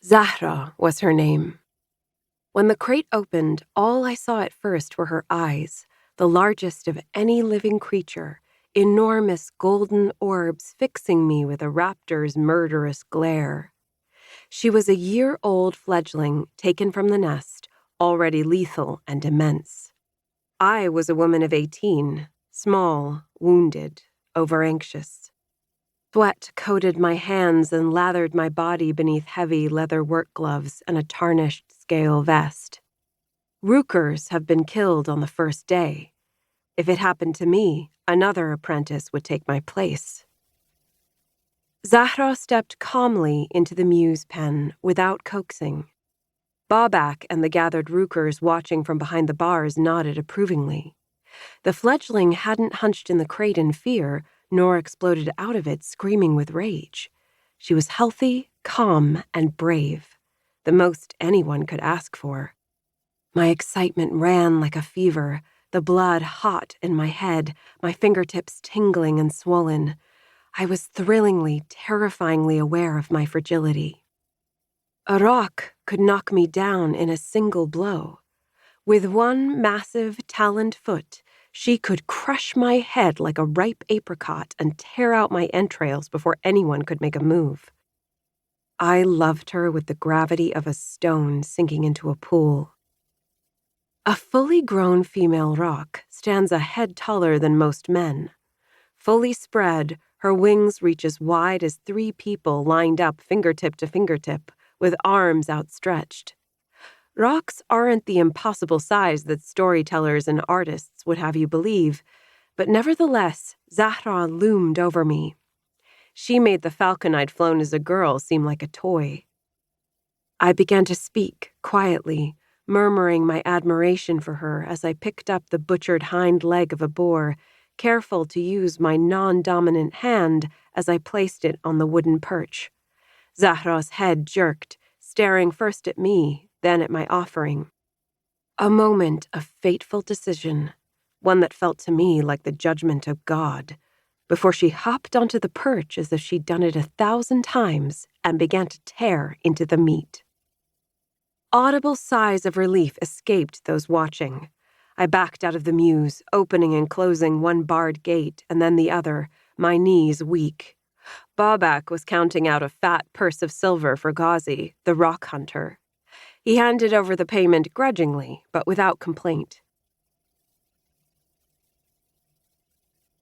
Zahra was her name. When the crate opened, all I saw at first were her eyes, the largest of any living creature, enormous golden orbs fixing me with a raptor's murderous glare. She was a year-old fledgling taken from the nest, already lethal and immense. I was a woman of 18, small, wounded, over-anxious. Sweat coated my hands and lathered my body beneath heavy leather work gloves and a tarnished scale vest. Ruhkers have been killed on the first day. If it happened to me, another apprentice would take my place. Zahra stepped calmly into the Mews pen without coaxing. Babak and the gathered ruhkers watching from behind the bars nodded approvingly. The fledgling hadn't hunched in the crate in fear, nor exploded out of it screaming with rage. She was healthy, calm, and brave, the most anyone could ask for. My excitement ran like a fever, the blood hot in my head, my fingertips tingling and swollen. I was thrillingly, terrifyingly aware of my fragility. A roc could knock me down in a single blow. With one massive, taloned foot, she could crush my head like a ripe apricot and tear out my entrails before anyone could make a move. I loved her with the gravity of a stone sinking into a pool. A fully grown female roc stands a head taller than most men. Fully spread, her wings reach as wide as 3 people lined up fingertip to fingertip, with arms outstretched. Rocs aren't the impossible size that storytellers and artists would have you believe, but nevertheless, Zahra loomed over me. She made the falcon I'd flown as a girl seem like a toy. I began to speak, quietly, murmuring my admiration for her as I picked up the butchered hind leg of a boar, careful to use my non-dominant hand as I placed it on the wooden perch. Zahra's head jerked, staring first at me, then at my offering. A moment of fateful decision, one that felt to me like the judgment of God, before she hopped onto the perch as if she'd done it 1,000 times and began to tear into the meat. Audible sighs of relief escaped those watching. I backed out of the mews, opening and closing one barred gate and then the other, my knees weak. Babak was counting out a fat purse of silver for Ghazi, the rock hunter. He handed over the payment grudgingly, but without complaint.